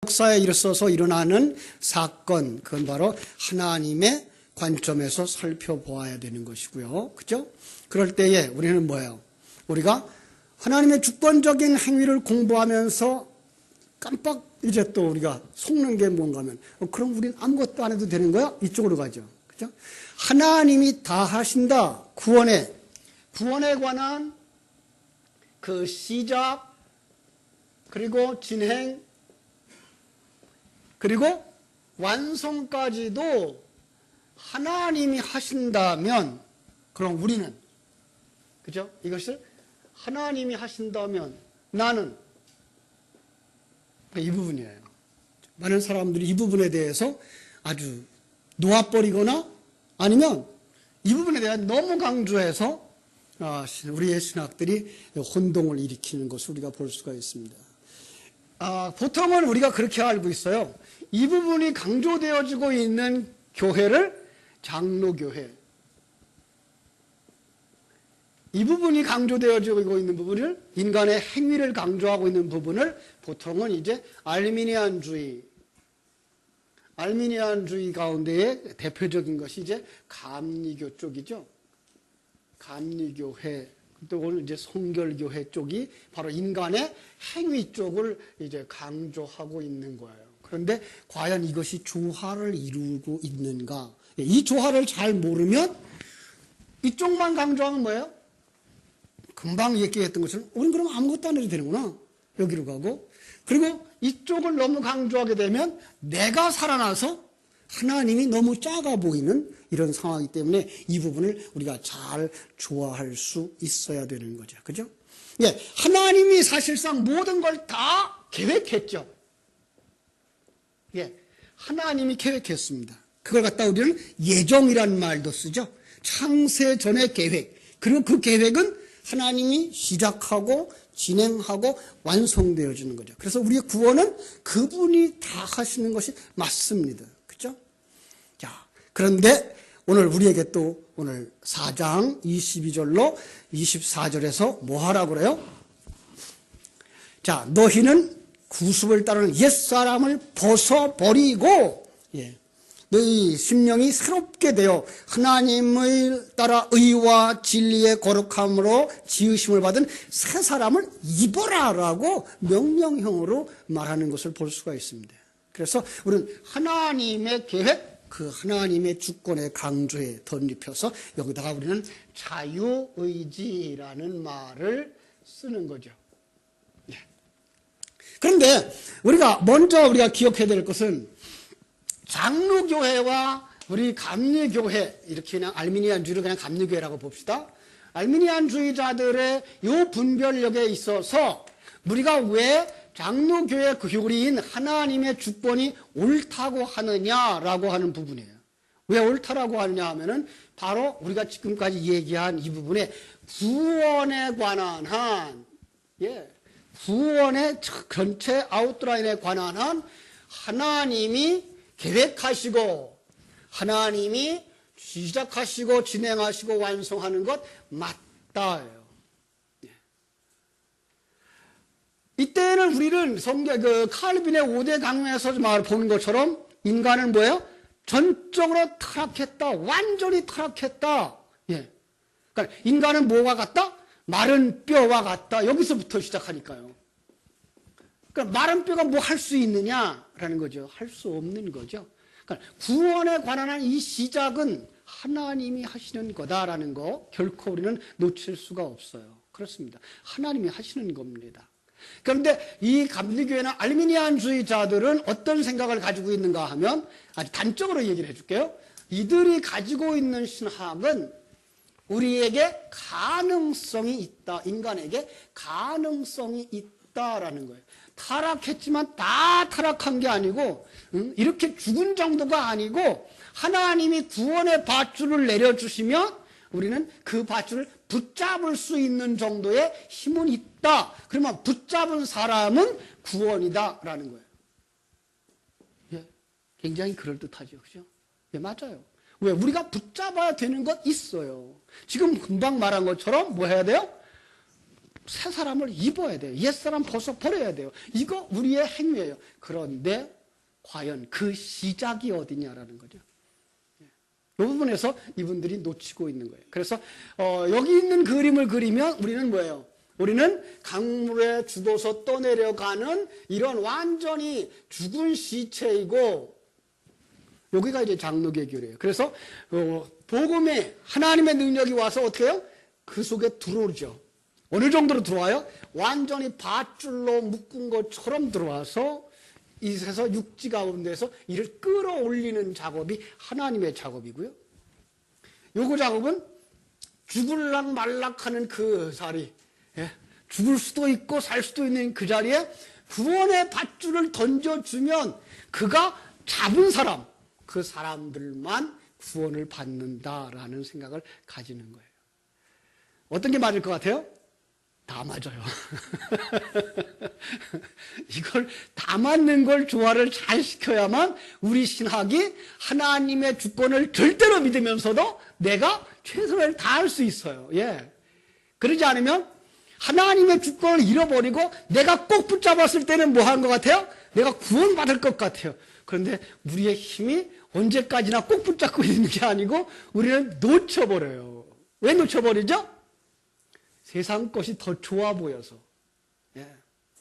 역사에 있어서 일어나는 사건, 그건 바로 하나님의 관점에서 살펴보아야 되는 것이고요. 그죠? 그럴 때에 우리는 뭐예요? 우리가 하나님의 주권적인 행위를 공부하면서 깜빡 이제 또 우리가 속는 게 뭔가 하면, 그럼 우리는 아무것도 안 해도 되는 거야? 이쪽으로 가죠. 그죠? 하나님이 다 하신다. 구원에 관한 그 시작, 그리고 진행, 그리고 완성까지도 하나님이 하신다면, 그럼 우리는, 그죠? 이것을 하나님이 하신다면 나는, 이 부분이에요. 많은 사람들이 이 부분에 대해서 아주 놓아버리거나 아니면 이 부분에 대한 너무 강조해서 우리의 신학들이 혼동을 일으키는 것을 우리가 볼 수가 있습니다. 보통은 우리가 그렇게 알고 있어요. 이 부분이 강조되어지고 있는 교회를 장로교회, 이 부분이 강조되어지고 있는 부분을, 인간의 행위를 강조하고 있는 부분을 보통은 이제 알미니안주의 가운데의 대표적인 것이 이제 감리교 쪽이죠. 감리교회, 또 오늘 이제 성결교회 쪽이 바로 인간의 행위 쪽을 이제 강조하고 있는 거예요. 그런데 과연 이것이 조화를 이루고 있는가? 이 조화를 잘 모르면 이쪽만 강조하면 뭐예요? 금방 얘기했던 것처럼 우리는 그럼 아무것도 안 해도 되는구나. 여기로 가고, 그리고 이쪽을 너무 강조하게 되면 내가 살아나서 하나님이 너무 작아 보이는 이런 상황이기 때문에 이 부분을 우리가 잘 조화할 수 있어야 되는 거죠. 그죠? 예, 하나님이 사실상 모든 걸 다 계획했죠. 예, 하나님이 계획했습니다. 그걸 갖다 우리는 예정이라는 말도 쓰죠. 창세 전의 계획. 그리고 그 계획은 하나님이 시작하고 진행하고 완성되어지는 거죠. 그래서 우리의 구원은 그분이 다 하시는 것이 맞습니다. 그렇죠? 자, 그런데 오늘 우리에게 또 오늘 4장 22절로 24절에서 뭐 하라고 그래요? 자, 너희는 구습을 따르는 옛사람을 벗어버리고, 예, 너희 심령이 새롭게 되어 하나님을 따라 의와 진리의 거룩함으로 지으심을 받은 새 사람을 입어라라고 명령형으로 말하는 것을 볼 수가 있습니다. 그래서 우리는 하나님의 계획, 그 하나님의 주권의 강조에 덧입혀서 여기다가 우리는 자유의지라는 말을 쓰는 거죠. 예. 그런데 우리가 기억해야 될 것은 장로교회와 우리 감리교회, 이렇게 그냥 알미니안주의를 그냥 감리교회라고 봅시다. 알미니안주의자들의 이 분별력에 있어서 우리가 왜 장로교회 교리인 하나님의 주권이 옳다고 하느냐라고 하는 부분이에요. 왜 옳다라고 하느냐 하면은 바로 우리가 지금까지 얘기한 이 부분에 구원에 관한 구원의 전체 아웃라인에 관한 한 하나님이 계획하시고 하나님이 시작하시고 진행하시고 완성하는 것 맞다예요. 이때는 우리는 칼빈의 5대 강론에서 보는 것처럼 인간은 뭐예요? 전적으로 타락했다. 완전히 타락했다. 예. 그러니까 인간은 뭐와 같다? 마른 뼈와 같다. 여기서부터 시작하니까요. 그러니까 마른 뼈가 뭐 할 수 있느냐라는 거죠. 할 수 없는 거죠. 그러니까 구원에 관한 이 시작은 하나님이 하시는 거다라는 거 결코 우리는 놓칠 수가 없어요. 그렇습니다. 하나님이 하시는 겁니다. 그런데 이 감리교회나 알미니안주의자들은 어떤 생각을 가지고 있는가 하면 아주 단적으로 얘기를 해줄게요. 이들이 가지고 있는 신학은 우리에게 가능성이 있다. 인간에게 가능성이 있다라는 거예요. 타락했지만 다 타락한 게 아니고 이렇게 죽은 정도가 아니고 하나님이 구원의 밧줄을 내려주시면 우리는 그 밧줄을 붙잡을 수 있는 정도의 힘은 있다. 그러면 붙잡은 사람은 구원이다라는 거예요. 예, 굉장히 그럴듯하죠. 그죠? 예, 맞아요. 왜? 우리가 붙잡아야 되는 것 있어요. 지금 금방 말한 것처럼 뭐 해야 돼요? 새 사람을 입어야 돼요. 옛사람 벗어버려야 돼요. 이거 우리의 행위예요. 그런데 과연 그 시작이 어디냐라는 거죠. 이 부분에서 이분들이 놓치고 있는 거예요. 그래서 여기 있는 그림을 그리면 우리는 뭐예요? 우리는 강물에 죽어서 떠내려가는 이런 완전히 죽은 시체이고, 여기가 이제 장로개교래요. 그래서 복음에 하나님의 능력이 와서 어떻게 해요? 그 속에 들어오죠. 어느 정도로 들어와요? 완전히 밧줄로 묶은 것처럼 들어와서 이에서 육지 가운데서 이를 끌어올리는 작업이 하나님의 작업이고요. 요거 작업은 죽을락 말락하는 그 자리, 죽을 수도 있고 살 수도 있는 그 자리에 구원의 밧줄을 던져주면 그가 잡은 사람, 그 사람들만 구원을 받는다라는 생각을 가지는 거예요. 어떤 게 맞을 것 같아요? 다 맞아요. 이걸 다 맞는 걸 조화를 잘 시켜야만 우리 신학이 하나님의 주권을 절대로 믿으면서도 내가 최선을 다할 수 있어요. 예. 그러지 않으면 하나님의 주권을 잃어버리고 내가 꼭 붙잡았을 때는 뭐 하는 것 같아요? 내가 구원받을 것 같아요. 그런데 우리의 힘이 언제까지나 꼭 붙잡고 있는 게 아니고 우리는 놓쳐버려요. 왜 놓쳐버리죠? 세상 것이 더 좋아 보여서. 예.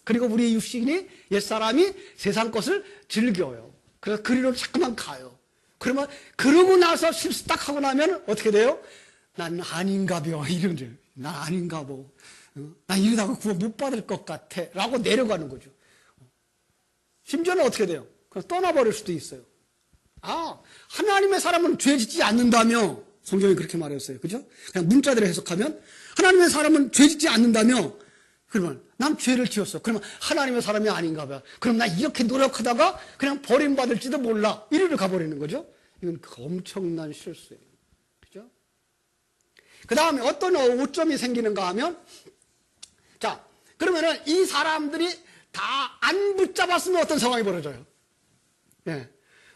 그리고 우리 육신이, 옛사람이 세상 것을 즐겨요. 그래서 그리로 자꾸만 가요. 그러면 그러고 나서 실수 딱 하고 나면 어떻게 돼요? 난 아닌가벼. 이런데 난 아닌가보. 난 이러다가 구원 못 받을 것 같아. 라고 내려가는 거죠. 심지어는 어떻게 돼요? 그냥 떠나버릴 수도 있어요. 하나님의 사람은 죄 짓지 않는다며. 성경이 그렇게 말했어요. 그죠? 그냥 문자대로 해석하면 하나님의 사람은 죄 짓지 않는다며. 그러면 난 죄를 지었어. 그러면 하나님의 사람이 아닌가 봐. 그럼 나 이렇게 노력하다가 그냥 버림받을지도 몰라. 이리로 가버리는 거죠. 이건 엄청난 실수예요. 그죠? 그 다음에 어떤 오점이 생기는가 하면, 자, 그러면은 이 사람들이 다 안 붙잡았으면 어떤 상황이 벌어져요? 예.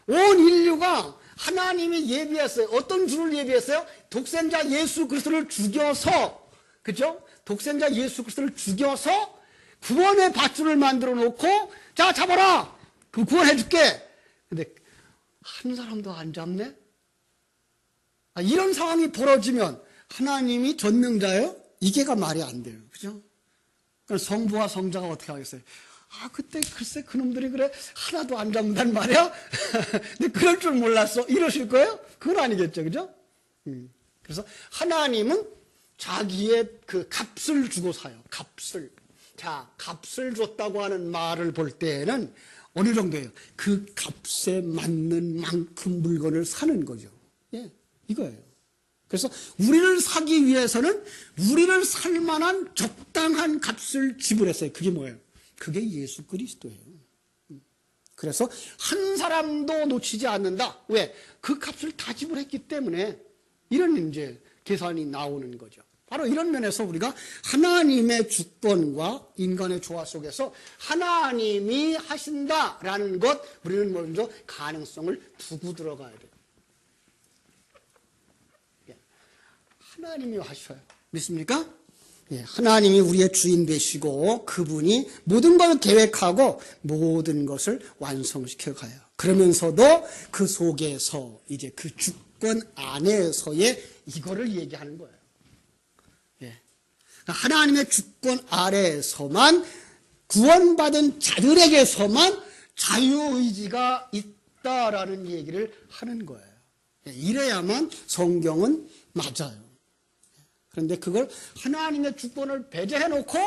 온 인류가 하나님이 예비했어요. 어떤 줄을 예비했어요? 독생자 예수 그리스도를 죽여서, 그죠? 독생자 예수 그리스도를 죽여서 구원의 밧줄을 만들어 놓고, 자, 잡아라! 그럼 구원해 줄게! 근데 한 사람도 안 잡네? 이런 상황이 벌어지면 하나님이 전능자예요? 이게가 말이 안 돼요. 그죠? 그럼 성부와 성자가 어떻게 하겠어요? 그때 글쎄 그놈들이 그래 하나도 안 잡는단 말이야? 근데 그럴 줄 몰랐어. 이러실 거예요? 그건 아니겠죠. 그죠? 그래서 하나님은 자기의 그 값을 주고 사요. 값을. 자, 값을 줬다고 하는 말을 볼 때에는 어느 정도예요? 그 값에 맞는 만큼 물건을 사는 거죠. 예, 이거예요. 그래서 우리를 사기 위해서는 우리를 살 만한 적당한 값을 지불했어요. 그게 뭐예요? 그게 예수 그리스도예요. 그래서 한 사람도 놓치지 않는다. 왜? 그 값을 다 지불했기 때문에 이런 이제 계산이 나오는 거죠. 바로 이런 면에서 우리가 하나님의 주권과 인간의 조화 속에서 하나님이 하신다라는 것, 우리는 먼저 가능성을 두고 들어가야 돼요. 하나님이 하셔요. 믿습니까? 예, 하나님이 우리의 주인 되시고 그분이 모든 걸 계획하고 모든 것을 완성시켜 가요. 그러면서도 그 속에서 이제 그 주권 안에서의 이거를 얘기하는 거예요. 예. 하나님의 주권 아래에서만 구원받은 자들에게서만 자유의지가 있다라는 얘기를 하는 거예요. 예, 이래야만 성경은 맞아요. 그런데 그걸 하나님의 주권을 배제해 놓고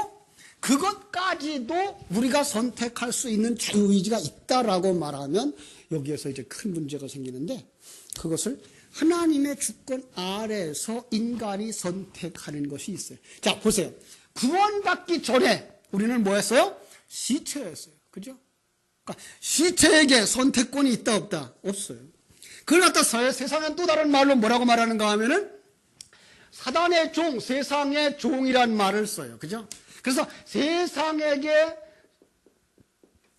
그것까지도 우리가 선택할 수 있는 자유의지가 있다라고 말하면 여기에서 이제 큰 문제가 생기는데, 그것을 하나님의 주권 아래에서 인간이 선택하는 것이 있어요. 자, 보세요. 구원받기 전에 우리는 뭐 했어요? 시체였어요. 그죠? 그러니까 시체에게 선택권이 있다 없다? 없어요. 그걸 갖다 세상은 또 다른 말로 뭐라고 말하는가 하면은 사단의 종, 세상의 종이란 말을 써요. 그죠? 그래서 세상에게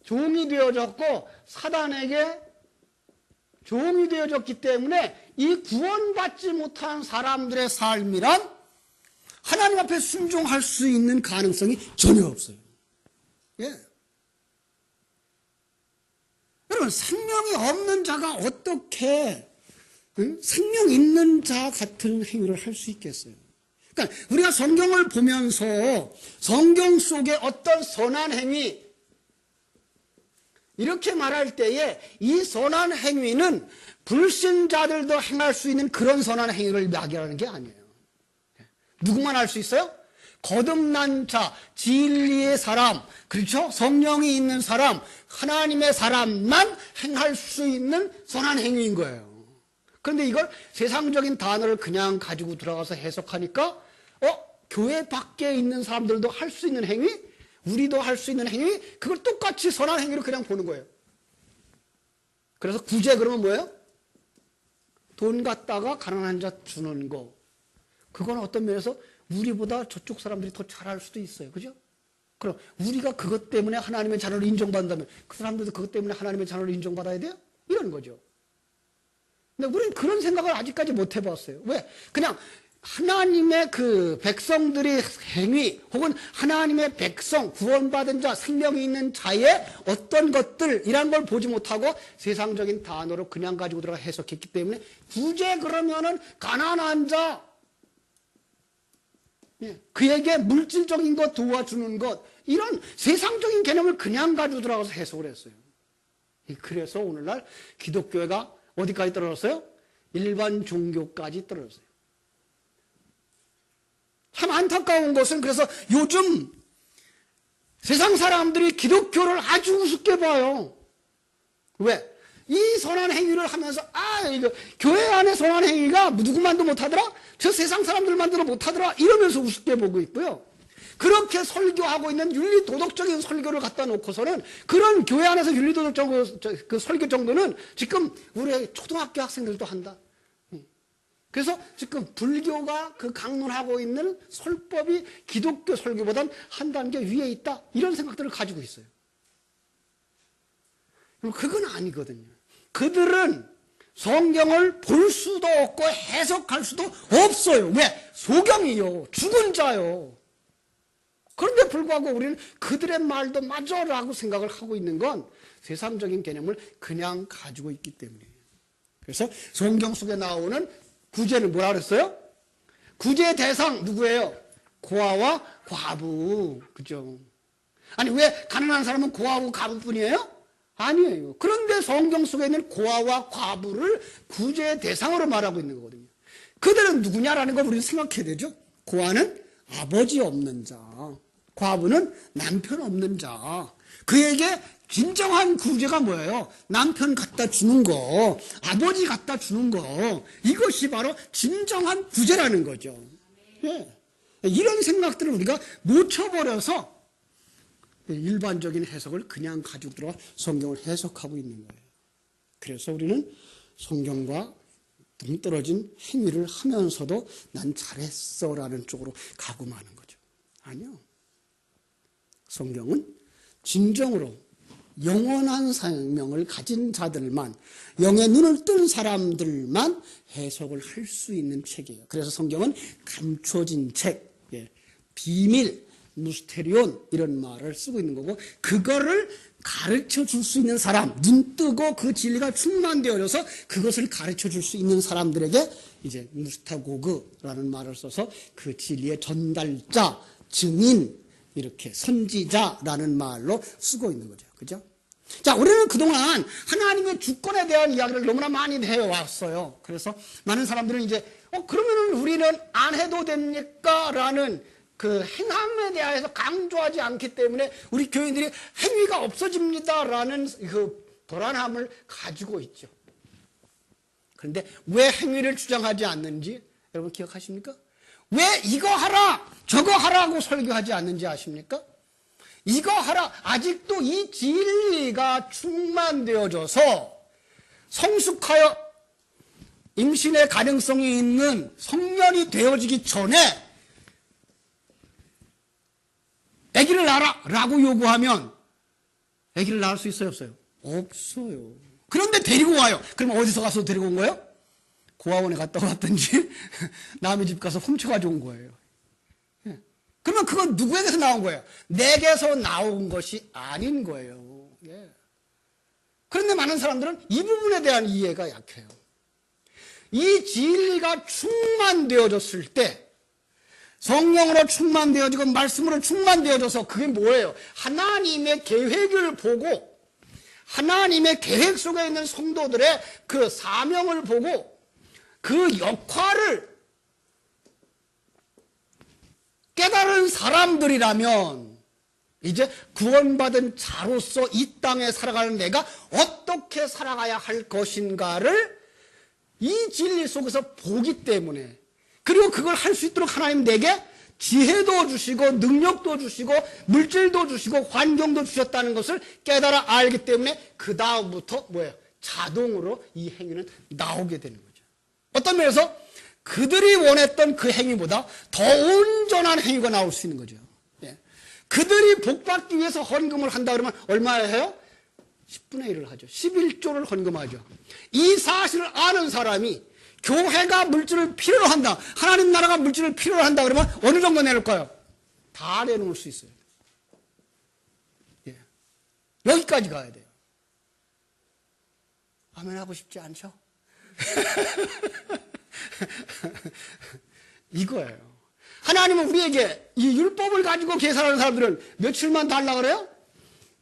종이 되어졌고 사단에게 종이 되어졌기 때문에 이 구원받지 못한 사람들의 삶이란 하나님 앞에 순종할 수 있는 가능성이 전혀 없어요. 예. 여러분, 생명이 없는 자가 어떻게 생명 있는 자 같은 행위를 할 수 있겠어요? 그러니까 우리가 성경을 보면서 성경 속에 어떤 선한 행위, 이렇게 말할 때에 이 선한 행위는 불신자들도 행할 수 있는 그런 선한 행위를 이야기하는 게 아니에요. 누구만 할 수 있어요? 거듭난 자, 진리의 사람, 그렇죠? 성령이 있는 사람, 하나님의 사람만 행할 수 있는 선한 행위인 거예요. 그런데 이걸 세상적인 단어를 그냥 가지고 들어가서 해석하니까 교회 밖에 있는 사람들도 할 수 있는 행위, 우리도 할 수 있는 행위, 그걸 똑같이 선한 행위로 그냥 보는 거예요. 그래서 구제 그러면 뭐예요? 돈 갖다가 가난한 자 주는 거. 그건 어떤 면에서 우리보다 저쪽 사람들이 더 잘할 수도 있어요. 그죠? 그럼 우리가 그것 때문에 하나님의 자녀를 인정받는다면 그 사람들도 그것 때문에 하나님의 자녀를 인정받아야 돼요? 이런 거죠. 근데 우리는 그런 생각을 아직까지 못 해봤어요. 왜? 그냥 하나님의 그 백성들의 행위 혹은 하나님의 백성, 구원받은 자, 생명이 있는 자의 어떤 것들이란 걸 보지 못하고 세상적인 단어로 그냥 가지고 들어가 해석했기 때문에 구제 그러면은 가난한 자, 그에게 물질적인 것 도와주는 것, 이런 세상적인 개념을 그냥 가지고 들어가서 해석을 했어요. 그래서 오늘날 기독교회가 어디까지 떨어졌어요? 일반 종교까지 떨어졌어요. 참 안타까운 것은 그래서 요즘 세상 사람들이 기독교를 아주 우습게 봐요. 왜? 이 선한 행위를 하면서 이거 교회 안에 선한 행위가 누구만도 못하더라? 저 세상 사람들만도 못하더라? 이러면서 우습게 보고 있고요. 그렇게 설교하고 있는 윤리도덕적인 설교를 갖다 놓고서는 그런 교회 안에서 윤리도덕적 그 설교 정도는 지금 우리 초등학교 학생들도 한다. 그래서 지금 불교가 그 강론하고 있는 설법이 기독교 설교보단 한 단계 위에 있다. 이런 생각들을 가지고 있어요. 그건 아니거든요. 그들은 성경을 볼 수도 없고 해석할 수도 없어요. 왜? 소경이요. 죽은 자요. 그런데 불구하고 우리는 그들의 말도 맞아라고 생각을 하고 있는 건 세상적인 개념을 그냥 가지고 있기 때문이에요. 그래서 성경 속에 나오는 구제는 뭐라 그랬어요? 구제 대상 누구예요? 고아와 과부. 그죠? 아니, 왜 가난한 사람은 고아하고 과부뿐이에요? 아니에요. 그런데 성경 속에 있는 고아와 과부를 구제 대상으로 말하고 있는 거거든요. 그들은 누구냐라는 걸 우리는 생각해야 되죠. 고아는 아버지 없는 자, 과부는 남편 없는 자. 그에게 진정한 구제가 뭐예요? 남편 갖다 주는 거, 아버지 갖다 주는 거, 이것이 바로 진정한 구제라는 거죠. 예. 이런 생각들을 우리가 놓쳐버려서 일반적인 해석을 그냥 가지고 들어와 성경을 해석하고 있는 거예요. 그래서 우리는 성경과 동떨어진 행위를 하면서도 난 잘했어라는 쪽으로 가고 마는 거죠. 아니요. 성경은 진정으로 영원한 생명을 가진 자들만, 영의 눈을 뜬 사람들만 해석을 할 수 있는 책이에요. 그래서 성경은 감춰진 책, 비밀, 무스테리온 이런 말을 쓰고 있는 거고, 그거를 가르쳐 줄 수 있는 사람, 눈 뜨고 그 진리가 충만되어져서 그것을 가르쳐 줄 수 있는 사람들에게 이제 무스타고그라는 말을 써서 그 진리의 전달자, 증인, 이렇게 선지자라는 말로 쓰고 있는 거죠. 그죠? 자, 우리는 그동안 하나님의 주권에 대한 이야기를 너무나 많이 해왔어요. 그래서 많은 사람들은 이제 그러면은 우리는 안 해도 됩니까? 라는 그 행함에 대해서 강조하지 않기 때문에 우리 교인들이 행위가 없어집니다라는 그 불안함을 가지고 있죠. 그런데 왜 행위를 주장하지 않는지 여러분 기억하십니까? 왜 이거 하라 저거 하라고 설교하지 않는지 아십니까? 이거 하라, 아직도 이 진리가 충만되어져서 성숙하여 임신의 가능성이 있는 성년이 되어지기 전에 아기를 낳아라 라고 요구하면 아기를 낳을 수 있어요, 없어요? 없어요. 그런데 데리고 와요. 그럼 어디서 가서 데리고 온 거예요? 고아원에 갔다 왔든지 남의 집 가서 훔쳐가지고 온 거예요. 그러면 그건 누구에게서 나온 거예요? 내게서 나온 것이 아닌 거예요. 예. 그런데 많은 사람들은 이 부분에 대한 이해가 약해요. 이 진리가 충만되어졌을 때, 성령으로 충만되어지고 말씀으로 충만되어져서 그게 뭐예요? 하나님의 계획을 보고, 하나님의 계획 속에 있는 성도들의 그 사명을 보고 그 역할을 깨달은 사람들이라면 이제 구원받은 자로서 이 땅에 살아가는 내가 어떻게 살아가야 할 것인가를 이 진리 속에서 보기 때문에, 그리고 그걸 할 수 있도록 하나님 내게 지혜도 주시고 능력도 주시고 물질도 주시고 환경도 주셨다는 것을 깨달아 알기 때문에 그 다음부터 뭐예요? 자동으로 이 행위는 나오게 되는 거죠. 어떤 면에서 그들이 원했던 그 행위보다 더 온전한 행위가 나올 수 있는 거죠. 예. 그들이 복받기 위해서 헌금을 한다 그러면 얼마나 해요? 10분의 1을 하죠. 11조를 헌금하죠. 이 사실을 아는 사람이 교회가 물질을 필요로 한다, 하나님 나라가 물질을 필요로 한다 그러면 어느 정도 내놓을까요? 다 내놓을 수 있어요. 예. 여기까지 가야 돼요. 아멘 하고 싶지 않죠? 이거예요. 하나님은 우리에게 이 율법을 가지고 계산하는 사람들은 며칠만 달라고 그래요?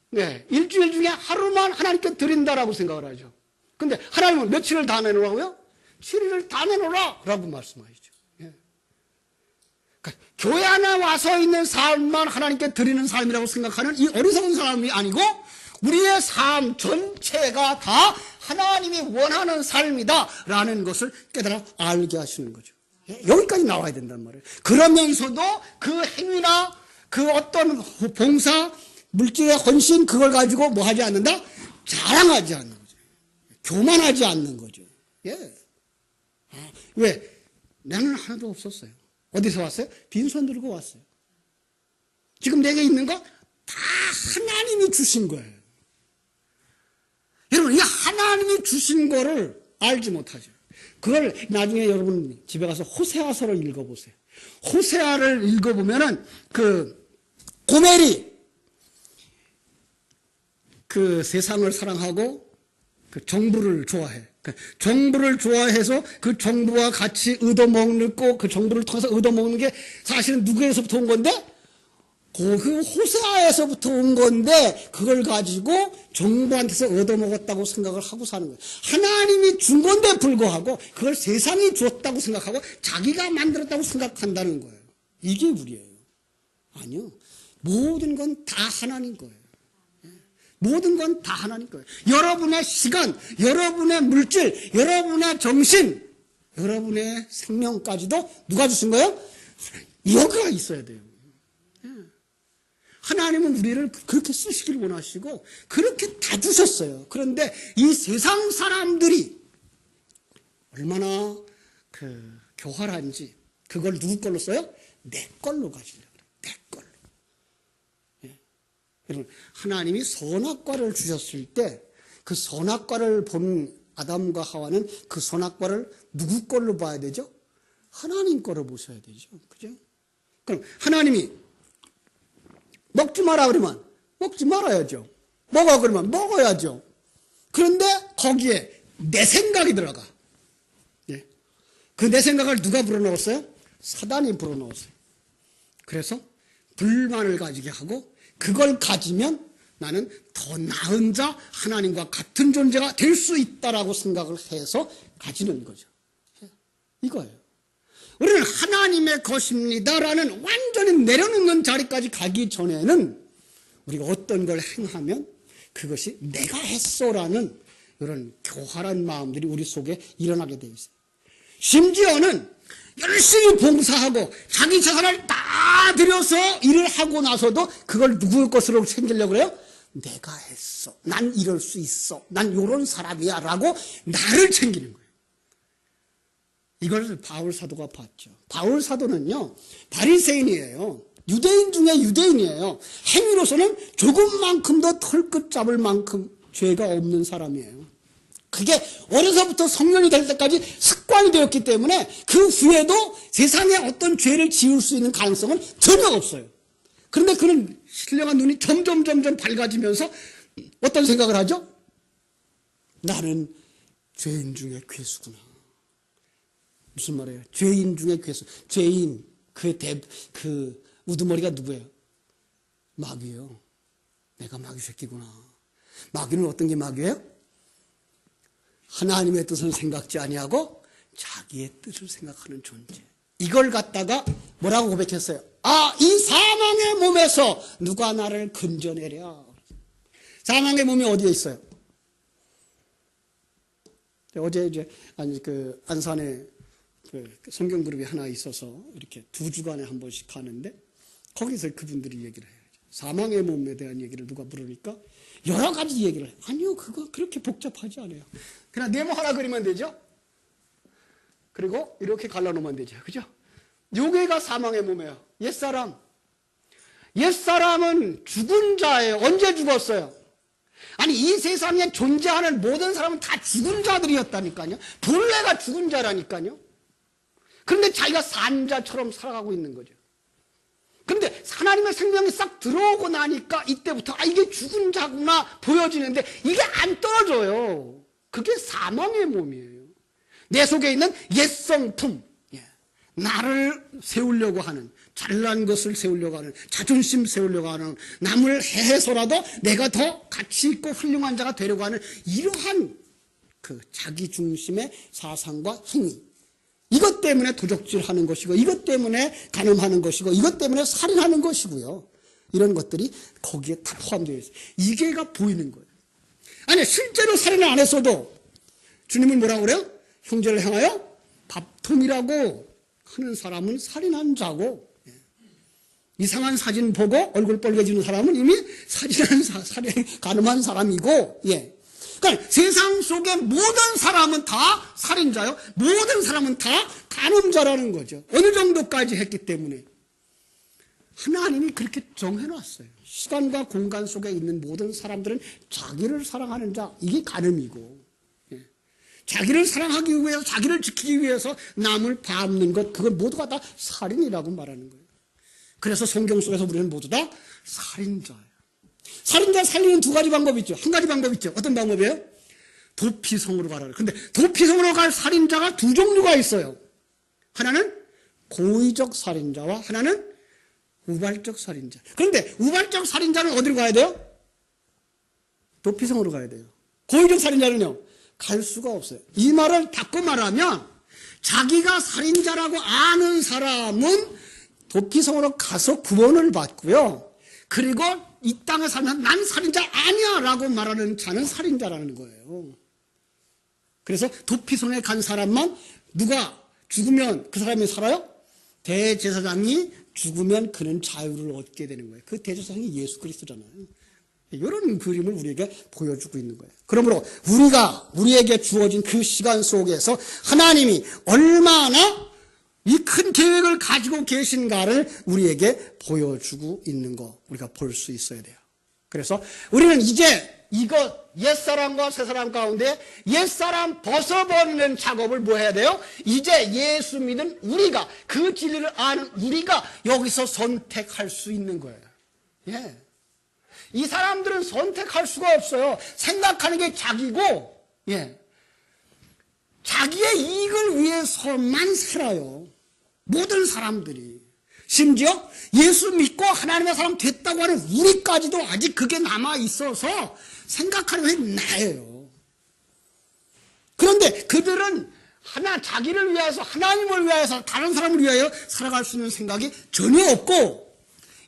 네, 일주일 중에 하루만 하나님께 드린다라고 생각을 하죠. 근데 하나님은 며칠을 다 내놓으라고요? 7일을 다 내놓으라 라고 말씀하시죠. 예. 그러니까 교회 안에 와서 있는 삶만 하나님께 드리는 삶이라고 생각하는 이 어리석은 사람이 아니고 우리의 삶 전체가 다 하나님이 원하는 삶이다 라는 것을 깨달아 알게 하시는 거죠. 예. 여기까지 나와야 된단 말이에요. 그러면서도 그 행위나 그 어떤 봉사, 물질의 헌신 그걸 가지고 뭐 하지 않는다? 자랑하지 않는 거죠. 교만하지 않는 거죠. 예. 왜? 나는 하나도 없었어요. 어디서 왔어요? 빈손 들고 왔어요. 지금 내게 있는 거 다 하나님이 주신 거예요. 여러분, 이 하나님이 주신 거를 알지 못하죠. 그걸 나중에 여러분 집에 가서 호세아서를 읽어보세요. 호세아를 읽어보면은 그 고멜이 그 세상을 사랑하고 그 정부를 좋아해. 정부를 좋아해서 그 정부와 같이 얻어먹고 그 정부를 통해서 얻어먹는 게 사실은 누구에서부터 온 건데? 그 호세아에서부터 온 건데 그걸 가지고 정부한테서 얻어먹었다고 생각을 하고 사는 거예요. 하나님이 준 건데 불구하고 그걸 세상이 줬다고 생각하고 자기가 만들었다고 생각한다는 거예요. 이게 우리예요. 아니요. 모든 건 다 하나님 거예요. 모든 건 다 하나님 거예요. 여러분의 시간, 여러분의 물질, 여러분의 정신, 여러분의 생명까지도 누가 주신 거예요? 여기가 있어야 돼요. 하나님은 우리를 그렇게 쓰시길 원하시고 그렇게 다 주셨어요. 그런데 이 세상 사람들이 얼마나 그 교활한지 그걸 누구 걸로 써요? 내 걸로 가지려고 그래요. 내 걸로. 여러분, 하나님이 선악과를 주셨을 때 그 선악과를 본 아담과 하와는 그 선악과를 누구 걸로 봐야 되죠? 하나님 거로 보셔야 되죠. 그죠? 그럼 하나님이 먹지 마라 그러면 먹지 말아야죠. 먹어 그러면 먹어야죠. 그런데 거기에 내 생각이 들어가. 예. 그 내 생각을 누가 불어넣었어요? 사단이 불어넣었어요. 그래서 불만을 가지게 하고 그걸 가지면 나는 더 나은 자, 하나님과 같은 존재가 될 수 있다라고 생각을 해서 가지는 거죠. 이거예요. 우리는 하나님의 것입니다라는 완전히 내려놓는 자리까지 가기 전에는 우리가 어떤 걸 행하면 그것이 내가 했어라는 이런 교활한 마음들이 우리 속에 일어나게 되어 있어요. 심지어는 열심히 봉사하고 자기 재산을 다 들여서 일을 하고 나서도 그걸 누구의 것으로 챙기려고 그래요? 내가 했어. 난 이럴 수 있어. 난 이런 사람이야 라고 나를 챙기는 거예요. 이걸 바울 사도가 봤죠. 바울 사도는요, 바리새인이에요. 유대인 중에 유대인이에요. 행위로서는 조금만큼도 털끝 잡을 만큼 죄가 없는 사람이에요. 그게 어려서부터 성년이 될 때까지 습관이 되었기 때문에 그 후에도 세상에 어떤 죄를 지을 수 있는 가능성은 전혀 없어요. 그런데 그는 신령한 눈이 점점 밝아지면서 어떤 생각을 하죠? 나는 죄인 중에 괴수구나. 무슨 말이에요? 죄인 중에 괴수. 죄인, 그 우두머리가 누구예요? 마귀예요. 내가 마귀 새끼구나. 마귀는 어떤 게 마귀예요? 하나님의 뜻을 생각지 아니하고 자기의 뜻을 생각하는 존재. 이걸 갖다가 뭐라고 고백했어요? 이 사망의 몸에서 누가 나를 건져내랴. 사망의 몸이 어디에 있어요? 어제 안산에 성경 그룹이 하나 있어서 이렇게 2주간에 한 번씩 가는데 거기서 그분들이 얘기를 해요. 사망의 몸에 대한 얘기를 누가 물으니까 여러 가지 얘기를 해요. 아니요, 그거 그렇게 복잡하지 않아요. 그냥 네모 하나 그리면 되죠. 그리고 이렇게 갈라놓으면 되죠. 그죠? 요게가 사망의 몸이에요. 옛사람은 죽은 자예요. 언제 죽었어요? 아니, 이 세상에 존재하는 모든 사람은 다 죽은 자들이었다니까요. 본래가 죽은 자라니까요. 그런데 자기가 산 자처럼 살아가고 있는 거죠. 그런데 하나님의 생명이 싹 들어오고 나니까 이때부터 이게 죽은 자구나 보여지는데 이게 안 떨어져요. 그게 사망의 몸이에요. 내 속에 있는 옛성품, 나를 세우려고 하는, 잘난 것을 세우려고 하는, 자존심 세우려고 하는, 남을 해해서라도 내가 더 가치 있고 훌륭한 자가 되려고 하는 이러한 그 자기 중심의 사상과 행위, 이것 때문에 도적질하는 것이고, 이것 때문에 간음하는 것이고, 이것 때문에 살인하는 것이고요. 이런 것들이 거기에 다 포함되어 있어요. 이게가 보이는 거예요. 아니, 실제로 살인을 안 했어도 주님은 뭐라고 그래요? 형제를 향하여 밥통이라고 하는 사람은 살인한 자고, 이상한 사진 보고 얼굴 빨개지는 사람은 이미 간음한 사람이고, 그러니까 세상 속의 모든 사람은 다 살인자요. 모든 사람은 다 간음자라는 거죠. 어느 정도까지 했기 때문에. 하나님이 그렇게 정해놨어요. 시간과 공간 속에 있는 모든 사람들은 자기를 사랑하는 자, 이게 간음이고, 자기를 사랑하기 위해서, 자기를 지키기 위해서 남을 밟는 것, 그건 모두가 다 살인이라고 말하는 거예요. 그래서 성경 속에서 우리는 모두 다 살인자예요. 살인자 살리는 2가지 방법이 있죠. 한 가지 방법이 있죠. 어떤 방법이에요? 도피성으로 가라. 근데 도피성으로 갈 살인자가 2 종류가 있어요. 하나는 고의적 살인자와 하나는 우발적 살인자. 그런데 우발적 살인자는 어디로 가야 돼요? 도피성으로 가야 돼요. 고의적 살인자는요, 갈 수가 없어요. 이 말을 바꿔 말하면 자기가 살인자라고 아는 사람은 도피성으로 가서 구원을 받고요. 그리고 이 땅에 살면 난 살인자 아니야 라고 말하는 자는 살인자라는 거예요. 그래서 도피성에 간 사람만 누가 죽으면 그 사람이 살아요? 대제사장이 죽으면 그는 자유를 얻게 되는 거예요. 그 대제사장이 예수 그리스도잖아요. 이런 그림을 우리에게 보여주고 있는 거예요. 그러므로 우리에게 주어진 그 시간 속에서 하나님이 얼마나 이 큰 계획을 가지고 계신가를 우리에게 보여주고 있는 거 우리가 볼 수 있어야 돼요. 그래서 우리는 이제 이것 옛사람과 새사람 가운데 옛사람 벗어버리는 작업을 뭐 해야 돼요? 이제 예수 믿은 우리가, 그 진리를 아는 우리가 여기서 선택할 수 있는 거예요. 이 사람들은 선택할 수가 없어요. 생각하는 게 자기고, 자기의 이익을 위해서만 살아요. 모든 사람들이. 심지어 예수 믿고 하나님의 사람 됐다고 하는 우리까지도 아직 그게 남아있어서 생각하는 게 나예요. 그런데 그들은 자기를 위해서, 하나님을 위해서, 다른 사람을 위하여 살아갈 수 있는 생각이 전혀 없고,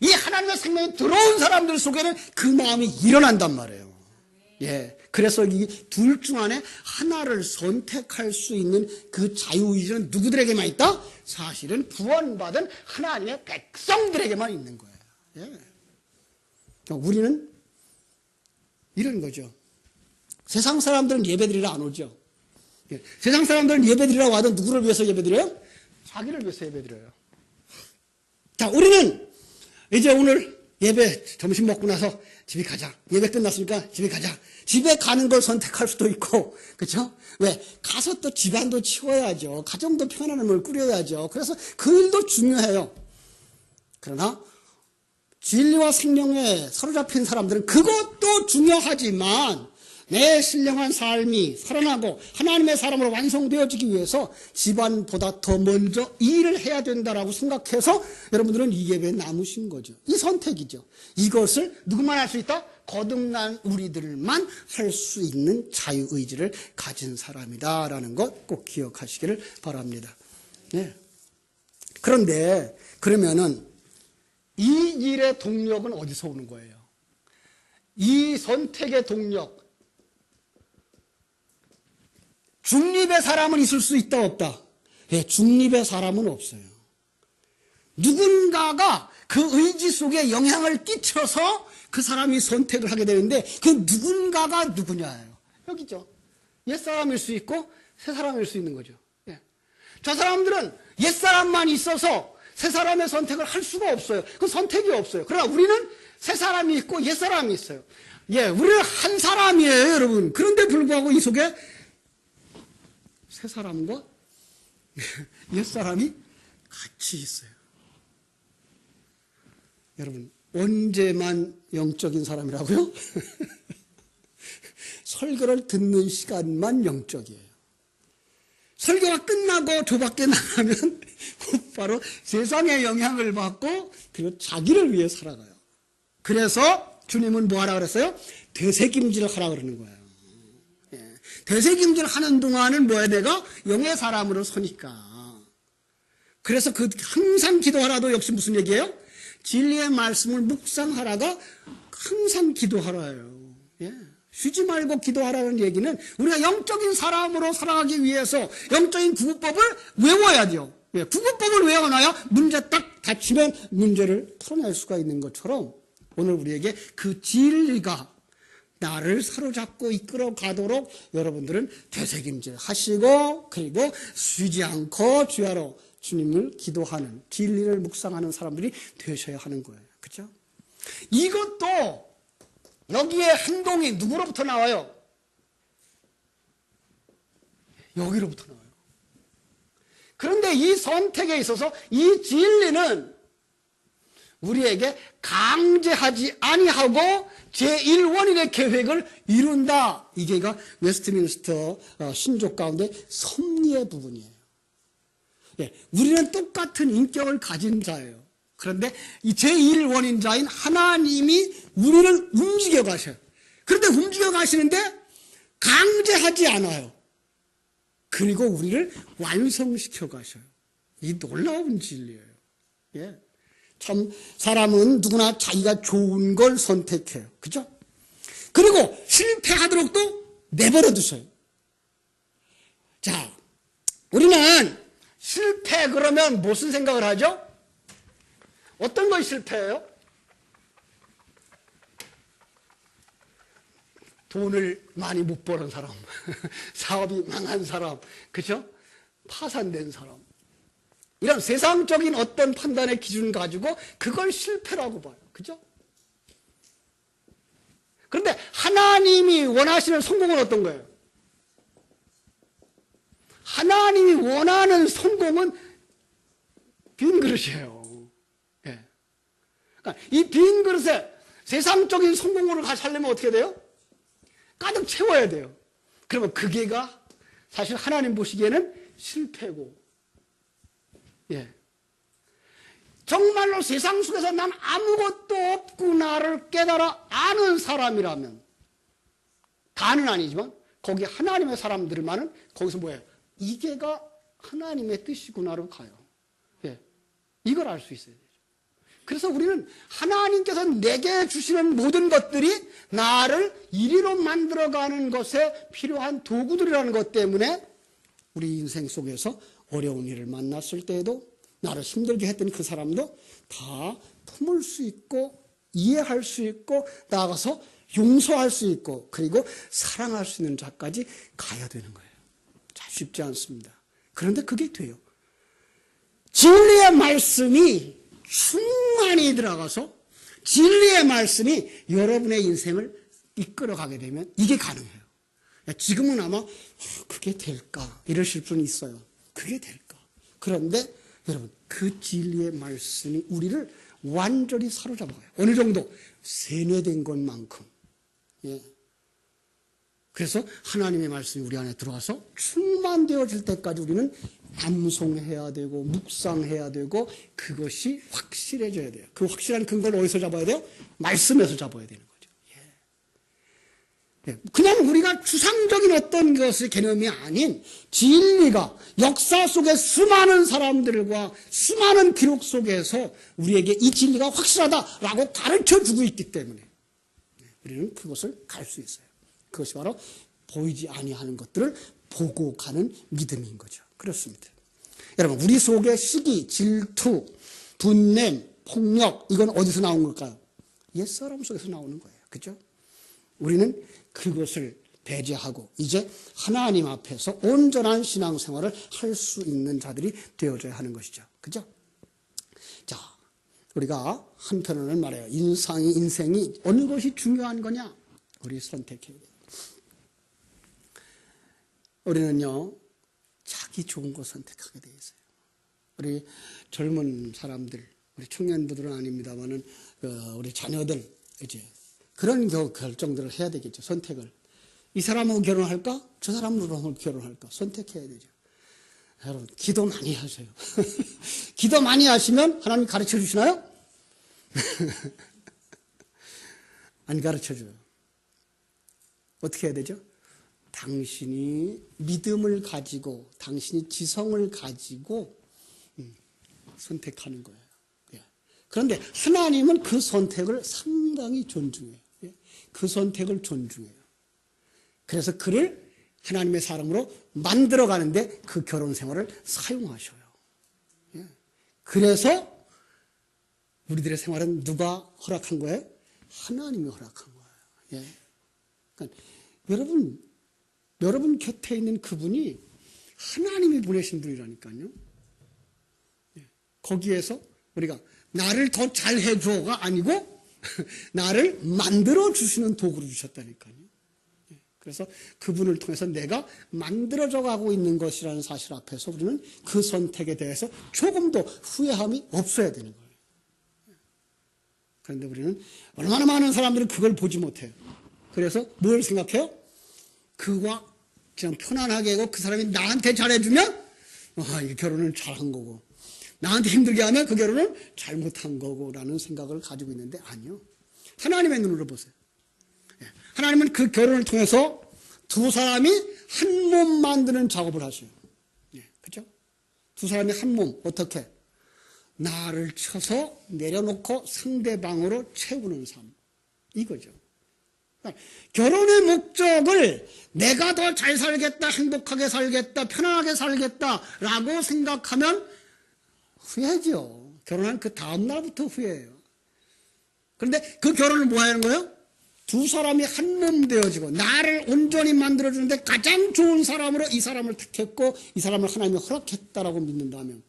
이 하나님의 생명이 들어온 사람들 속에는 그 마음이 일어난단 말이에요. 그래서 이 둘 중 안에 하나를 선택할 수 있는 그 자유의지는 누구들에게만 있다? 사실은 구원받은 하나님의 백성들에게만 있는 거예요. 우리는 이런 거죠. 세상 사람들은 예배드리러 안 오죠. 세상 사람들은 예배드리러 와도 누구를 위해서 예배드려요? 자기를 위해서 예배드려요. 자, 우리는 이제 오늘 예배 점심 먹고 나서 집에 가자. 예배 끝났으니까 집에 가자. 집에 가는 걸 선택할 수도 있고, 그렇죠? 왜? 가서 또 집안도 치워야죠. 가정도 평안함을 꾸려야죠. 그래서 그 일도 중요해요. 그러나 진리와 생명에 사로잡힌 사람들은 그것도 중요하지만 내 신령한 삶이 살아나고 하나님의 사람으로 완성되어지기 위해서 집안보다 더 먼저 일을 해야 된다라고 생각해서 여러분들은 이 예배에 남으신 거죠. 이 선택이죠. 이것을 누구만 할 수 있다? 거듭난 우리들만 할 수 있는 자유의지를 가진 사람이다라는 것 꼭 기억하시기를 바랍니다. 네. 그런데 그러면은 이 일의 동력은 어디서 오는 거예요? 이 선택의 동력. 중립의 사람은 있을 수 있다 없다? 예, 중립의 사람은 없어요. 누군가가 그 의지 속에 영향을 끼쳐서 그 사람이 선택을 하게 되는데 그 누군가가 누구냐예요. 여기죠. 옛사람일 수 있고 새사람일 수 있는 거죠. 예. 저 사람들은 옛사람만 있어서 새사람의 선택을 할 수가 없어요. 그 선택이 없어요. 그러나 우리는 새사람이 있고 옛사람이 있어요. 예, 우리는 한 사람이에요, 여러분. 그런데 불구하고 이 속에 새사람과 옛사람이 같이 있어요. 여러분, 언제만 영적인 사람이라고요? 설교를 듣는 시간만 영적이에요. 설교가 끝나고 저 밖에 나가면 곧바로 세상의 영향을 받고 그리고 자기를 위해 살아가요. 그래서 주님은 뭐 하라 그랬어요? 되새김질을 하라 그러는 거예요. 되새김질 하는 동안은 뭐야? 내가 영의 사람으로 서니까. 그래서 그 항상 기도하라도 역시 무슨 얘기예요? 진리의 말씀을 묵상하라가 항상 기도하라예요. 예. 쉬지 말고 기도하라는 얘기는 우리가 영적인 사람으로 살아가기 위해서 영적인 구급법을 외워야죠. 예. 구급법을 외워놔야 문제 딱 닥치면 문제를 풀어낼 수가 있는 것처럼 오늘 우리에게 그 진리가 나를 사로잡고 이끌어 가도록 여러분들은 되새김질 하시고 그리고 쉬지 않고 주야로 주님을 기도하는 진리를 묵상하는 사람들이 되셔야 하는 거예요. 그렇죠? 이것도 여기에 행동이 누구로부터 나와요? 여기로부터 나와요. 그런데 이 선택에 있어서 이 진리는 우리에게 강제하지 아니하고 제1원인의 계획을 이룬다. 이게가 웨스트민스터 신조 가운데 섭리의 부분이에요. 예, 우리는 똑같은 인격을 가진 자예요. 그런데 이 제1원인자인 하나님이 우리를 움직여 가셔요. 그런데 움직여 가시는데 강제하지 않아요. 그리고 우리를 완성시켜 가셔요. 이 놀라운 진리예요. 예. 참 사람은 누구나 자기가 좋은 걸 선택해요. 그죠? 그리고 실패하도록도 내버려 두세요. 자, 우리는 실패 그러면 무슨 생각을 하죠? 어떤 걸 실패해요? 돈을 많이 못 버는 사람, 사업이 망한 사람, 그죠? 파산된 사람. 이런 세상적인 어떤 판단의 기준 가지고 그걸 실패라고 봐요. 그죠? 그런데 하나님이 원하시는 성공은 어떤 거예요? 하나님이 원하는 성공은 빈 그릇이에요. 예. 그러니까 이 빈 그릇에 세상적인 성공으로 살려면 어떻게 돼요? 가득 채워야 돼요. 그러면 그게가 사실 하나님 보시기에는 실패고, 예. 정말로 세상 속에서 난 아무것도 없구나를 깨달아 아는 사람이라면, 다는 아니지만, 거기 하나님의 사람들만은 거기서 뭐예요? 이게가 하나님의 뜻이구나로 가요. 예. 이걸 알 수 있어야 되죠. 그래서 우리는 하나님께서 내게 주시는 모든 것들이 나를 이리로 만들어가는 것에 필요한 도구들이라는 것 때문에 우리 인생 속에서 어려운 일을 만났을 때에도 나를 힘들게 했던 그 사람도 다 품을 수 있고 이해할 수 있고 나아가서 용서할 수 있고 그리고 사랑할 수 있는 자까지 가야 되는 거예요. 자, 쉽지 않습니다. 그런데 그게 돼요. 진리의 말씀이 충만히 들어가서 진리의 말씀이 여러분의 인생을 이끌어가게 되면 이게 가능해요. 지금은 아마 그게 될까 이러실 분이 있어요. 그게 될까? 그런데 여러분 그 진리의 말씀이 우리를 완전히 사로잡아요. 어느 정도 세뇌된 것만큼. 예. 그래서 하나님의 말씀이 우리 안에 들어와서 충만되어질 때까지 우리는 암송해야 되고 묵상해야 되고 그것이 확실해져야 돼요. 그 확실한 근거를 어디서 잡아야 돼요? 말씀에서 잡아야 되는 거죠. 예. 그냥 우리가 추상적인 어떤 것의 개념이 아닌 진리가 역사 속에 수많은 사람들과 수많은 기록 속에서 우리에게 이 진리가 확실하다라고 가르쳐주고 있기 때문에 우리는 그것을 갈 수 있어요. 그것이 바로 보이지 아니하는 것들을 보고 가는 믿음인 거죠. 그렇습니다. 여러분 우리 속에 시기, 질투, 분냄, 폭력 이건 어디서 나온 걸까요? 옛사람 속에서 나오는 거예요. 그렇죠? 우리는 그것을 배제하고 이제 하나님 앞에서 온전한 신앙생활을 할 수 있는 자들이 되어져야 하는 것이죠. 그렇죠? 자, 우리가 한편으로는 말해요. 인생이 어느 것이 중요한 거냐? 우리 선택해야 돼요. 우리는요, 자기 좋은 거 선택하게 돼 있어요. 우리 젊은 사람들, 우리 청년부들은 아닙니다만은, 우리 자녀들, 이제, 그런 결정들을 해야 되겠죠. 선택을. 이 사람하고 결혼할까? 저 사람하고 결혼할까? 선택해야 되죠. 여러분, 기도 많이 하세요. 기도 많이 하시면 하나님 가르쳐 주시나요? 안 가르쳐 줘요. 어떻게 해야 되죠? 당신이 믿음을 가지고 당신이 지성을 가지고 선택하는 거예요. 예. 그런데 하나님은 그 선택을 상당히 존중해요. 예. 그 선택을 존중해요. 그래서 그를 하나님의 사람으로 만들어가는데 그 결혼 생활을 사용하셔요. 예. 그래서 우리들의 생활은 누가 허락한 거예요? 하나님이 허락한 거예요. 예. 그러니까 여러분 곁에 있는 그분이 하나님이 보내신 분이라니까요. 거기에서 우리가 나를 더 잘해줘가 아니고 나를 만들어주시는 도구를 주셨다니까요. 그래서 그분을 통해서 내가 만들어져 가고 있는 것이라는 사실 앞에서 우리는 그 선택에 대해서 조금도 후회함이 없어야 되는 거예요. 그런데 우리는 얼마나 많은 사람들은 그걸 보지 못해요. 그래서 뭘 생각해요? 그와 그냥 편안하게 하고 그 사람이 나한테 잘해주면 이 결혼은 잘한 거고 나한테 힘들게 하면 그 결혼은 잘못한 거고 라는 생각을 가지고 있는데 아니요. 하나님의 눈으로 보세요. 하나님은 그 결혼을 통해서 두 사람이 한 몸 만드는 작업을 하셔요. 그렇죠? 두 사람이 한 몸 어떻게? 나를 쳐서 내려놓고 상대방으로 채우는 삶. 이거죠. 결혼의 목적을 내가 더 잘 살겠다, 행복하게 살겠다, 편안하게 살겠다라고 생각하면 후회죠. 결혼한 그 다음 날부터 후회해요. 그런데 그 결혼을 뭐 하는 거예요? 두 사람이 한 몸 되어지고 나를 온전히 만들어주는데 가장 좋은 사람으로 이 사람을 택했고 이 사람을 하나님이 허락했다라고 믿는다면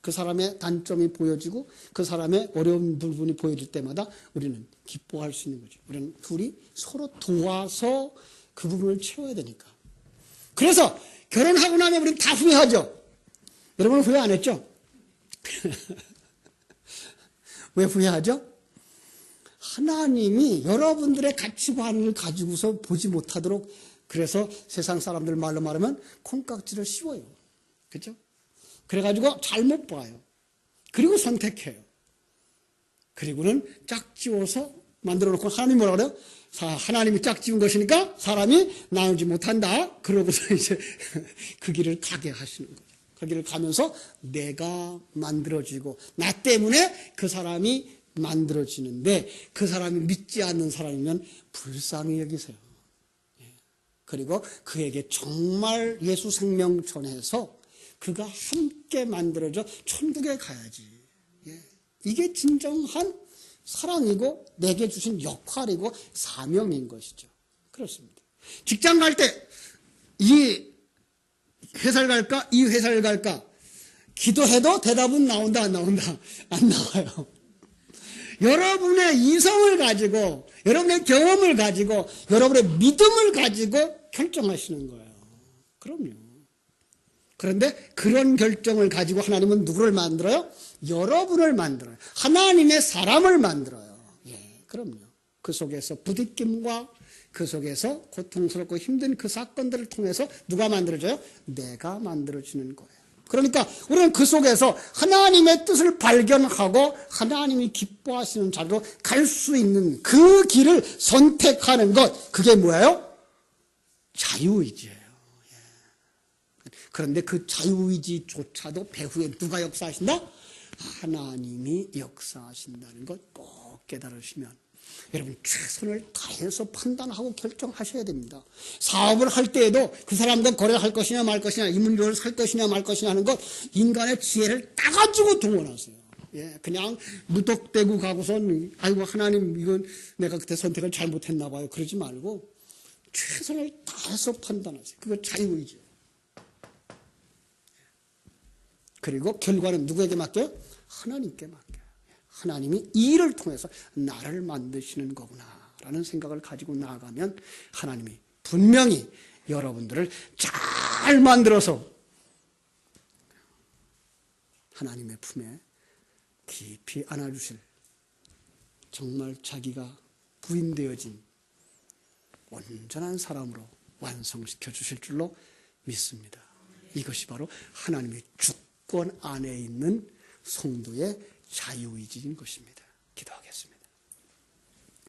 그 사람의 단점이 보여지고 그 사람의 어려운 부분이 보여질 때마다 우리는 기뻐할 수 있는 거죠. 우리는 둘이 서로 도와서 그 부분을 채워야 되니까. 그래서 결혼하고 나면 우리는 다 후회하죠. 여러분은 후회 안 했죠? 왜 후회하죠? 하나님이 여러분들의 가치관을 가지고서 보지 못하도록 그래서 세상 사람들 말로 말하면 콩깍지를 씌워요. 그렇죠? 그래가지고 잘못 봐요. 그리고 선택해요. 그리고는 짝지워서 만들어 놓고 하나님이 뭐라 그래요? 하나님이 짝지운 것이니까 사람이 나누지 못한다. 그러고서 이제 그 길을 가게 하시는 거예요. 그 길을 가면서 내가 만들어지고 나 때문에 그 사람이 만들어지는데 그 사람이 믿지 않는 사람이면 불쌍히 여기세요. 그리고 그에게 정말 예수 생명 전해서 그가 함께 만들어져 천국에 가야지. 이게 진정한 사랑이고 내게 주신 역할이고 사명인 것이죠. 그렇습니다. 직장 갈 때 이 회사를 갈까? 이 회사를 갈까? 기도해도 대답은 나온다 안 나온다? 안 나와요. 여러분의 이성을 가지고, 여러분의 경험을 가지고, 여러분의 믿음을 가지고 결정하시는 거예요. 그럼요. 그런데 그런 결정을 가지고 하나님은 누구를 만들어요? 여러분을 만들어요. 하나님의 사람을 만들어요. 예, 그럼요. 그 속에서 부딪힘과 그 속에서 고통스럽고 힘든 그 사건들을 통해서 누가 만들어져요? 내가 만들어지는 거예요. 그러니까 우리는 그 속에서 하나님의 뜻을 발견하고 하나님이 기뻐하시는 자리로 갈 수 있는 그 길을 선택하는 것, 그게 뭐예요? 자유의지예요. 그런데 그 자유의지조차도 배후에 누가 역사하신다? 하나님이 역사하신다는 것 꼭 깨달으시면 여러분 최선을 다해서 판단하고 결정하셔야 됩니다. 사업을 할 때에도 그 사람과 거래할 것이냐 말 것이냐, 이문료를 살 것이냐 말 것이냐 하는 것, 인간의 지혜를 따가지고 동원하세요. 예, 그냥 무턱대고 가고선 아이고 하나님 이건 내가 그때 선택을 잘못했나 봐요. 그러지 말고 최선을 다해서 판단하세요. 그거 자유의지예요. 그리고 결과는 누구에게 맡겨요? 하나님께 맡겨요. 하나님이 이 일을 통해서 나를 만드시는 거구나라는 생각을 가지고 나아가면 하나님이 분명히 여러분들을 잘 만들어서 하나님의 품에 깊이 안아주실, 정말 자기가 부인되어진 온전한 사람으로 완성시켜 주실 줄로 믿습니다. 이것이 바로 하나님의 주권 안에 있는 성도의 자유의지인 것입니다. 기도하겠습니다.